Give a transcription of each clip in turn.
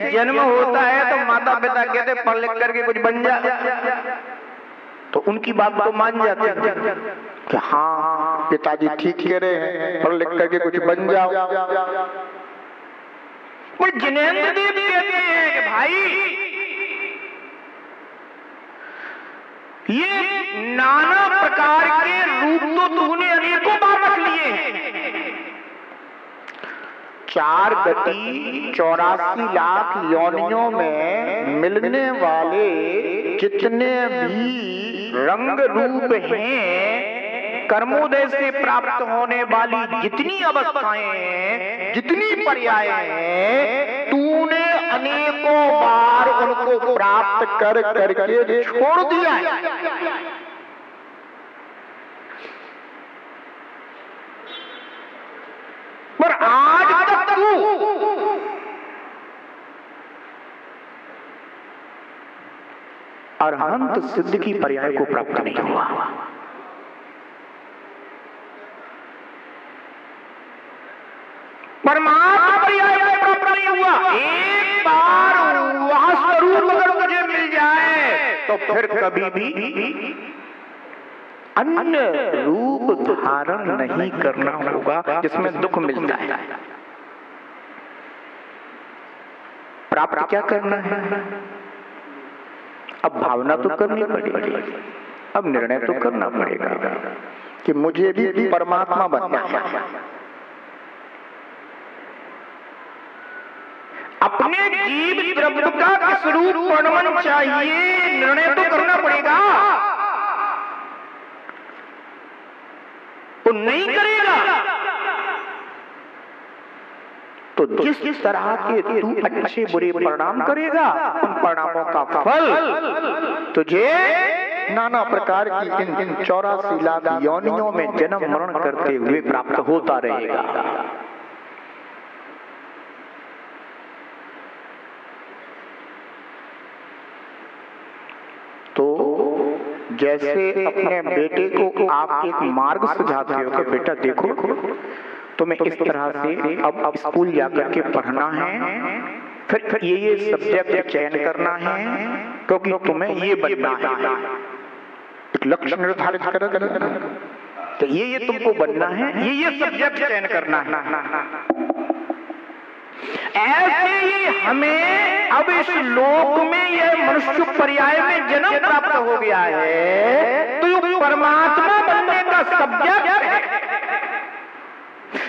जन्म होता है तो माता पिता कहते पढ़ लिख करके कुछ बन जा, तो उनकी बात तो मान जाते हैं कि हाँ पिताजी ठीक कह रहे हैं, पढ़ लिख करके कुछ बन जाओ। पर जिनेंद्र देव कहते हैं कि भाई ये नाना प्रकार के रूप तो तूने अनेकों बार रख लिए हैं। 4 गति 84 लाख योनियों में मिलने वाले जितने भी रंग रूप हैं, कर्मोदय से प्राप्त होने वाली जितनी अवस्थाएं हैं, जितनी पर्याय हैं, तूने अनेकों बार उनको प्राप्त कर करके छोड़ दिया है। पर आज तक तू अरहंत सिद्ध की पर्याय को प्राप्त नहीं हुआ। परमात्मा पर्याय को प्राप्त नहीं हुआ। एक बार वह स्वरूप अगर मुझे मिल जाए तो फिर कभी भी अन्य रूप धारण नहीं करना होगा जिसमें दुख मिलता है। प्राप्त क्या करना है? अब भावना तो करनी पड़ेगी, अब निर्णय तो करना पड़ेगा कि मुझे भी परमात्मा बनना है। अपने जीव द्रव्य का किस रूप वर्णन चाहिए, निर्णय तो करना पड़ेगा। तो नहीं करेगा तो जिस तरह के तू अच्छे बुरे परिणाम करेगा, उन परिणामों का फल तुझे नाना प्रकार की इन 84 लाख योनियों में जन्म मरण करते हुए प्राप्त होता रहेगा। तो जैसे अपने बेटे को आप एक मार्ग सुझाते हो कि बेटा देखो तुम्हें इस तरह से अब स्कूल जाकर के पढ़ना है, फिर ये सब्जेक्ट चयन करना है क्योंकि तुम्हें ये बनना है, एक लक्ष्य निर्धारित कर तो ये तुमको बनना है, ये सब्जेक्ट चयन करना है। ऐसे ही हमें अब इस लोक में यह मनुष्य पर्याय में जन्म प्राप्त हो गया है, तो ये परमात्मा बनने का सब्जेक्ट है,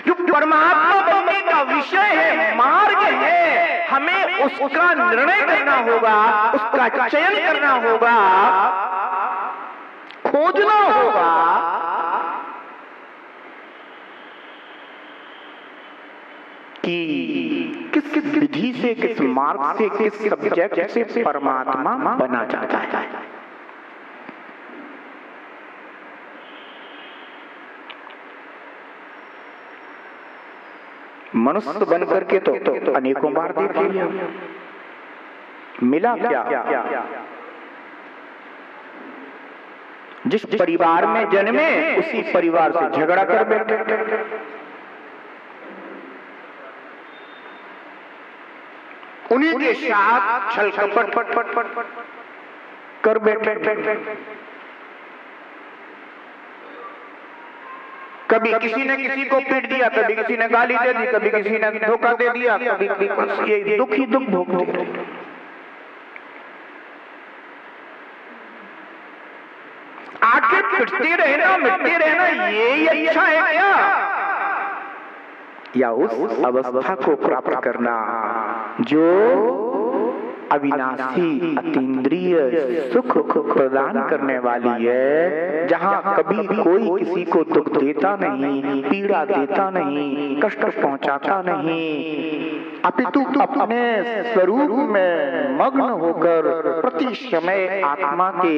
जो परमात्मा बनने का विषय है, मार्ग है, हमें उसका निर्णय करना होगा, उसका चयन करना होगा, खोजना होगा कि किस विधि से, किस मार्ग से, किस सब्जेक्ट से परमात्मा बना जाता है। मनुष्य बन करके तो अनेकों बार देख लिया, मिला क्या? जिस परिवार में जन्मे उसी परिवार से झगड़ा कर बैठे, उन्हीं के साथ छल कपट कर बैठे। कभी किसी ने किसी को पीट दिया, कभी किसी ने गाली दे दी, कभी किसी ने धोखा दे दिया, कभी ये दुख ही दुख भोगते रहे। आखिर पिटते रहना, मिटते रहना, ये अच्छा है क्या? या उस अवस्था को प्राप्त करना जो अविनाशी अतीन्द्रिय सुख प्रदान करने वाली है, जहां कभी कोई किसी को दुख देता नहीं, पीड़ा देता नहीं, कष्ट पहुंचाता नहीं, अपितु अपने स्वरूप में मग्न होकर प्रति समय आत्मा के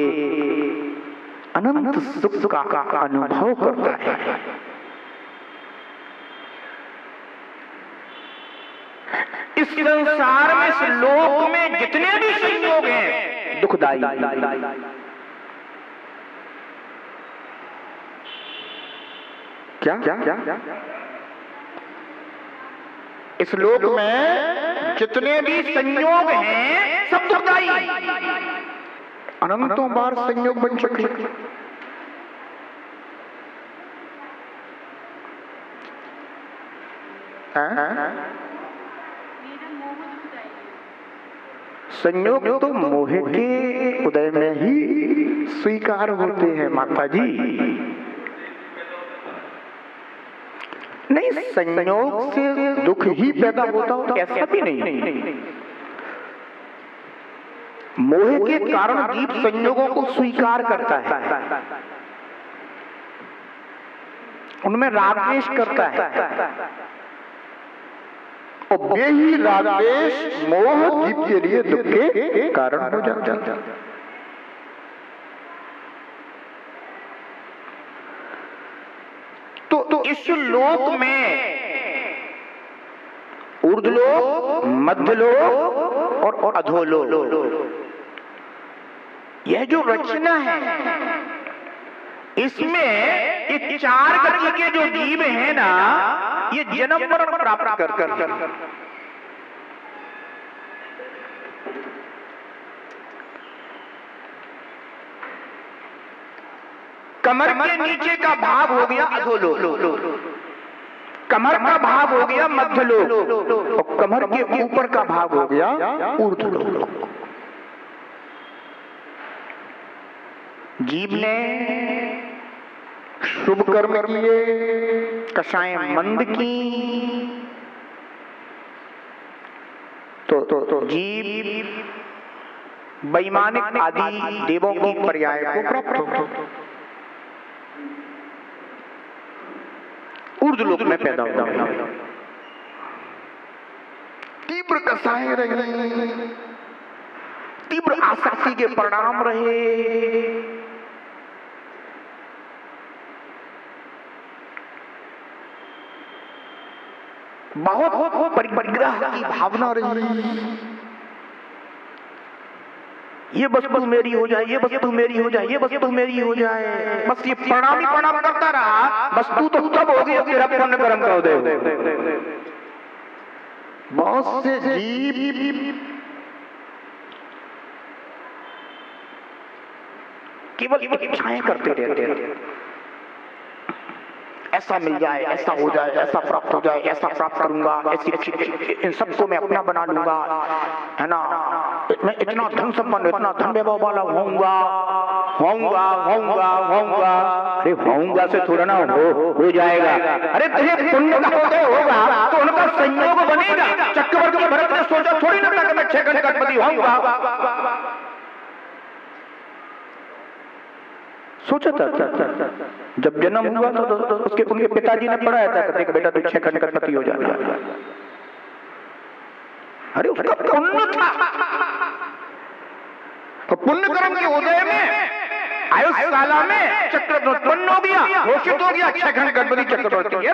अनंत सुख का अनुभव करता है। इस संसार में, इस लोक में जितने भी संयोग हैं दुखदायी, क्या इस लोक में जितने भी संयोग हैं सब दुखदाई, अनंतों बार संयोग बन चुके। संयोग तो मोह के उदय में ही स्वीकार होते हैं माता जी। नहीं, संयोग से दुख ही पैदा होता हो ऐसा भी नहीं। मोह के कारण जीव संयोगों को स्वीकार करता है, उनमें राग द्वेष करता है, और यही राग द्वेष मोह जीव के लिए दुख के कारण हो जाता है। तो इस लोक में ऊर्ध्वलोक, मध्यलोक और अधोलोक, यह जो रचना है इसमें ये चार गति के जो जीव हैं ना, ये जन्म मरण प्राप्त कर कमर के नीचे का भाग हो गया अधोलोक, कमर का भाग हो गया मध्यलोक, और कमर के ऊपर का भाग हो गया ऊर्ध्वलोक। जीव ने शुभ कर्म किए, कषाय मंद की, तो जीव वैमानिक आदि देवों की पर्याय को प्राप्त हो, ऊर्ध्वलोक में पैदा होगा। तीव्र कषाय रही, तीव्र आसक्ति के परिणाम रहे, बहुत परिग्रह की भावना रही, ये वस्तु मेरी हो जाए, ये वस्तु मेरी हो जाए, ये वस्तु मेरी हो जाए, बस ये प्रणाम ही प्रणाम करता रहा। वस्तु तो तब होगी जब पुण्य कर्म का उदय हो। बहुत से जीव केवल इच्छाएं करते रहते हैं, ऐसा मिल जाए, ऐसा हो जाए, ऐसा प्राप्त हो जाए, ऐसा प्राप्त करूंगा, ऐसी इन सबको मैं अपना बना लूंगा, है ना, मैं इतना धन संपन्न, इतना धन वैभव वाला होऊंगा। अरे होऊंगा से थोड़ा ना हो जाएगा। अरे तुझे पुण्य का उदय होगा तो उनका संयोग बनेगा। चक्रवर्ती भरत ने सोचा थोड़ी ना था कि मैं 6 घंटे गणपति होऊंगा, सोचा था। जब जन्म हुआ तो उनके पिताजी ने पढ़ाया था, कहते बेटा तू 6 घंटे गणपति हो जाएगा। अरे उसका पुण्य था, तो पुण्य कर्म के उदय में आयुष काला में चक्रवर्ती उत्पन्न हो गया, घोषित हो गया 6 घंटे गणपति चक्रवर्ती है।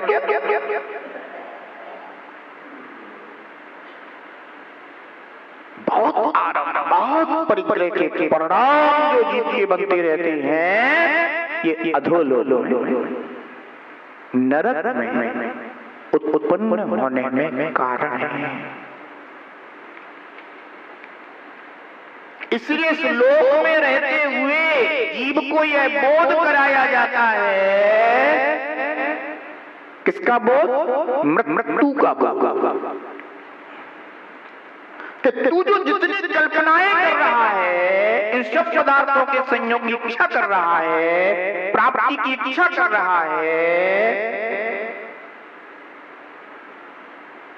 बहुत आराम, बहुत परिग्रह के परिणाम जो जीव के बनते रहते हैं, ये अधोलोक नरक में उत्पन्न होने में कारण है। इसलिए इस लोक में रहते हुए जीव को यह बोध कराया जाता है, किसका बोध? मृत्यु का बोध। तू जो जितनी कल्पनाएं कर रहा है, इन सब पदार्थों के संयोग की इच्छा कर रहा है, प्राप्ति की इच्छा कर रहा है,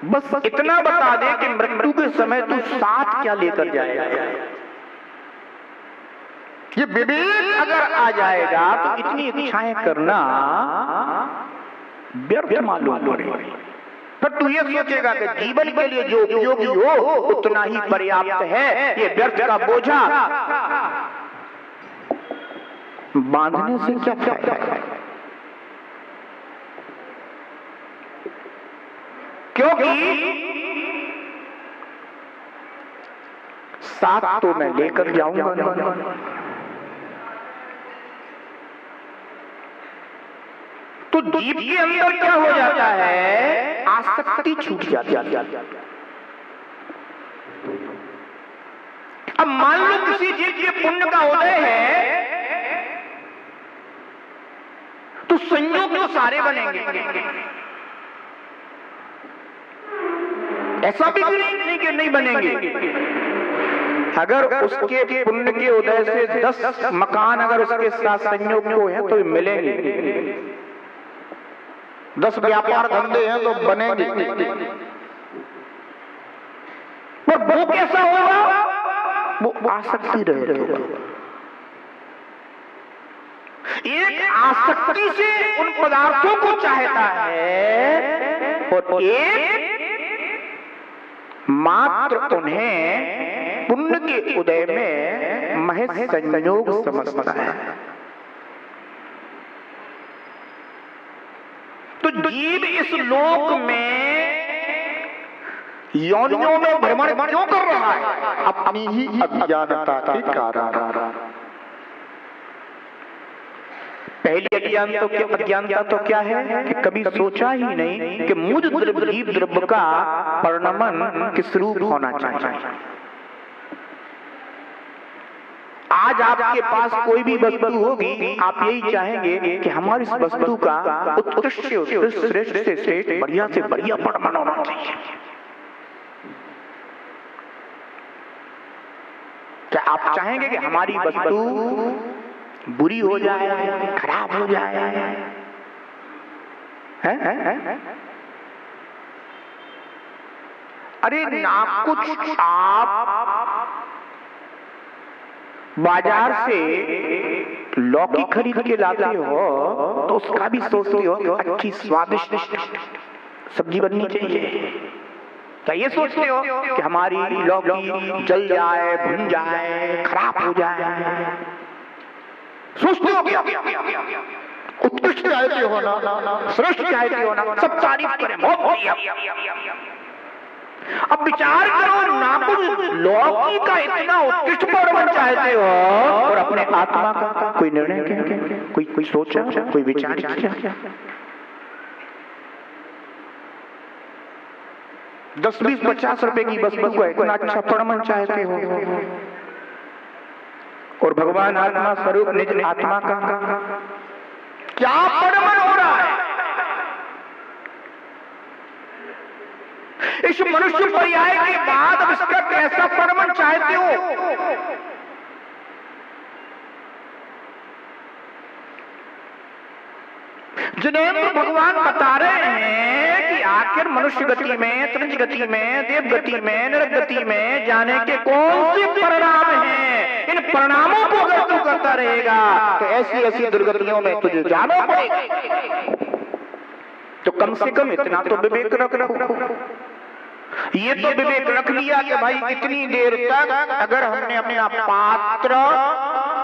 बस इतना बता दे कि मृत्यु के समय तू साथ क्या लेकर जाएगा। ये विवेक अगर आ जाएगा तो इतनी इच्छाएं करना व्यर्थ मालूम पड़ेगा। तो तू ये सोचेगा कि जीवन के लिए जो उपयोगी हो उतना ही पर्याप्त है, ये व्यर्थ का बोझा बांधने से क्या फायदा है? क्योंकि साथ तो मैं लेकर जाऊंगा, तो जीव के अंदर क्या हो जाता है? आसक्ति छूट जाती है। अब मान लो किसी जीव के पुण्य का उदय है तो संयोग तो सारे बनेंगे, ऐसा भी नहीं कि नहीं बनेंगे। अगर उसके पुण्य के उदय से 10 मकान अगर उसके साथ संयोग को है तो मिलेंगे, 10 व्यापार धंधे हैं तो बनेंगे। पर वो कैसा होगा? वो आसक्ति रहेगा। एक आसक्ति से उन पदार्थों को चाहता है और एक मात्र उन्हें पुण्य के उदय में महज संयोग समझता है। तो जीव इस लोक में योनियों में भ्रमण क्यों कर रहा है? अपनी ही अज्ञानता के कारण। पहली अज्ञानता तो क्या है कि कभी सोचा ही नहीं कि मुझ जीव द्रव्य का परिणमन किस रूप होना चाहिए। आज आपके पास कोई भी वस्तु होगी, आप यही चाहेंगे कि हमारी इस वस्तु का उत्कृष्ट से उत्कृष्ट, श्रेष्ठ से श्रेष्ठ, बढ़िया से बढ़िया परिणमन होना चाहिए। क्या आप चाहेंगे कि हमारी वस्तु बुरी हो जाए, खराब हो जाए? है? अरे ना कुछ आप बाजार से लौकी खरीद के लाते हो तो उसका भी सोचते हो कि अच्छी स्वादिष्ट सब्जी बननी चाहिए। क्या ये सोचते हो कि हमारी लौकी जल जाए, भुन जाए, खराब हो जाए? सोचते हो क्या? उत्कृष्ट चाहते हो ना, श्रेष्ठ चाहते हो ना, सब तारीफ करें, बहुत बढ़िया। अब विचार करो, नाखून लौकी का इतना उत्कृष्ट परिणमन चाहते हो और अपने आत्मा का कोई निर्णय क्या? कोई सोचा, कोई विचार किया? 10, 20, 50 रुपए की वस्तु का इतना अच्छा परिणमन चाहते हो और भगवान आत्मा स्वरूप निज आत्मा का क्या परिणमन हो रहा है? इस मनुष्य पर्याय के बाद अब इसका कैसा परिणमन चाहते हो? जिनेंद्र भगवान बता रहे हैं कि आखिर मनुष्य गति में, त्रिज गति में, देव गति में, नरक गति में जाने के कौन से परिणाम हैं? इन परिणामों को अगर तू करता रहेगा तो ऐसी दुर्गतियों में तुझे जाना पड़ेगा। तो कम से कम इतना तो विवेक रखो। ये तो विवेक रख लिया कि भाई इतनी देर तक अगर हमने अपना पात्र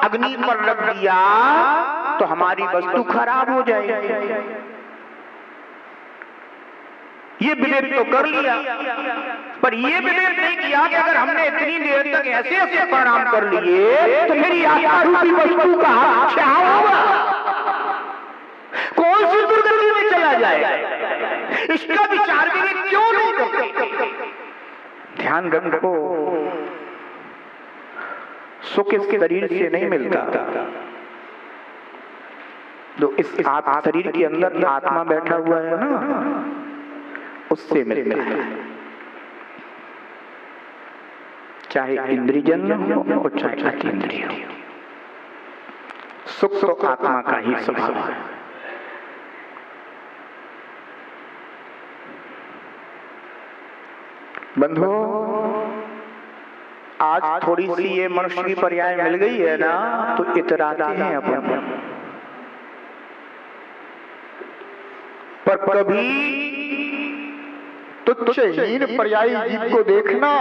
अग्नि पर रख दिया तो हमारी वस्तु खराब हो जाएगी। ये विवेक तो कर लिया, पर ये विवेक नहीं किया कि अगर हमने इतनी देर तक ऐसे परिणाम कर लिए तो मेरी आत्मा रूपी वस्तु का क्या होगा? कौन सी दुर्गति में चला जाएगा? इसका विचार विवेक क्यों नहीं करते? ध्यान रखो, सुख इसके शरीर से नहीं मिलता, जो इस शरीर के अंदर आत्मा बैठा हुआ है ना, उससे मिलता है। चाहे इंद्रियजन्य हो और चाहे अतीन्द्रिय हो, सुख तो आत्मा का ही स्वभाव है। बंधु, आज थोड़ी सी ये मनुष्य की पर्याय मिल गई है ना तो इतराते हैं अपन, पर कभी तुच्छहीन पर्यायी जीव को देखना,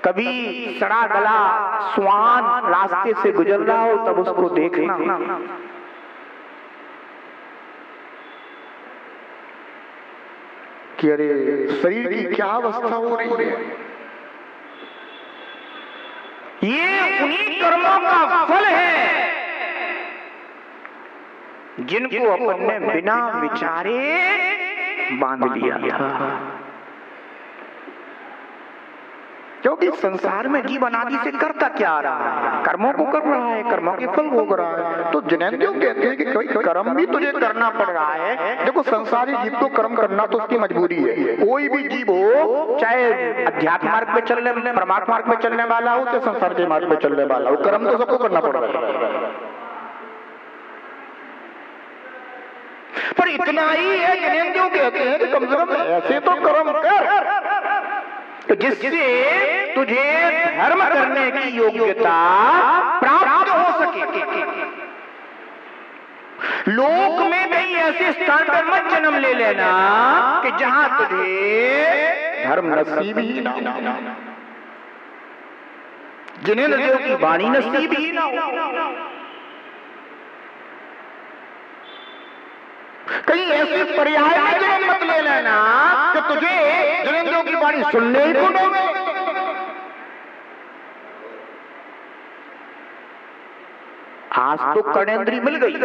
कभी सड़ा गला स्वान रास्ते से गुजर रहा हो तब उसको देखना। कि अरे शरीर की क्या अवस्था हो रही है। ये उन्हीं कर्मों का फल है जिनको अपन ने बिना विचारे बांध लिया था। क्योंकि संसार में जीवन आदि से करता क्या आ रहा है? कर्मों को कर रहा है, कर्मों के फल भोग रहा है। तो जैनेंद्रियों कहते हैं कि कोई कर्म भी तुझे करना पड़ रहा है। देखो, संसारी जीव को कर्म करना तो उसकी मजबूरी है। कोई भी जीव हो, चाहे अध्यात्म मार्ग पे चलने, परमात्मा मार्ग पे चलने वाला हो, चाहे संसार के मार्ग पे चलने वाला हो, कर्म तो सबको करना पड़ रहा है। पर इतना ही है, जैनेंद्रियों कहते हैं कि कम से कम ऐसे तो कर्म कर जिससे तुझे धर्म करने की योग्यता प्राप्त हो सके। लोक में कहीं ऐसे स्थान पर मत जन्म ले लेना कि जहां तुझे धर्म नसीब ही ना हो, जिनेंद्रियों की वाणी नसीब ही ना हो। कहीं ऐसे पर्याय में जन्म मत ले लेना कि तुझे जिनेंद्रियों की वाणी सुनने ही को न मिले। आज तो कर्णेंद्री मिल गई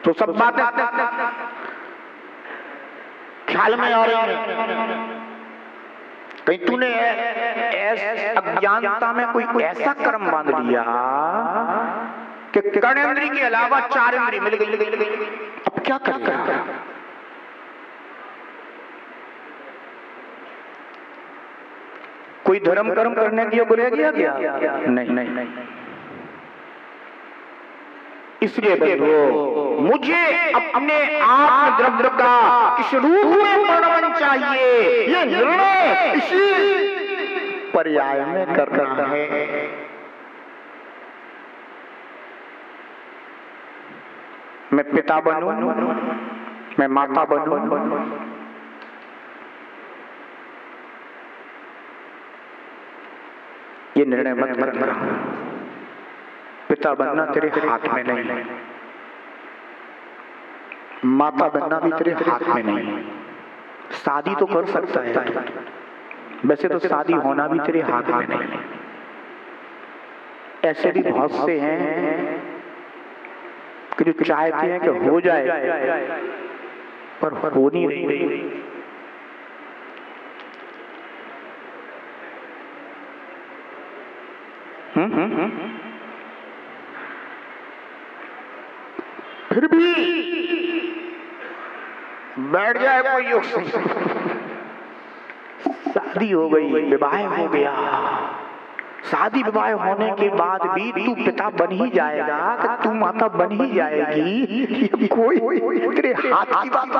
तो सब बातें ख्याल में आ रही है। कहीं तूने अज्ञानता में कोई ऐसा कर्म बांध लिया कि कर्णेंद्री के अलावा 4 इंद्री मिल गई। अब क्या करेगा? कोई धर्म कर्म करने की योग्य रह गया क्या? नहीं। इसलिए बंधुओं, मुझे अपने आत्म द्रव्य का किस रूप में वर्णन चाहिए, ये निर्णय इसी पर्याय में करना है। मैं पिता बनूं, मैं माता बनूं, ये निर्णय मत करना। पिता बनना तेरे हाथ में नहीं, माता बनना भी तेरे हाथ में नहीं। शादी तो कर सकता है, वैसे तो शादी होना भी तेरे हाथ में नहीं। ऐसे भी बहुत से हैं कि जो चाहते हैं कि हो जाए पर हो नहीं रही। फिर भी बैठ जाए कोई योग से, शादी हो गई, विवाह हो गया, शादी विवाह होने के बाद भी तू पिता बन ही जाएगा कि तू माता बन ही जाएगी, कोई तेरे हाथ की बात।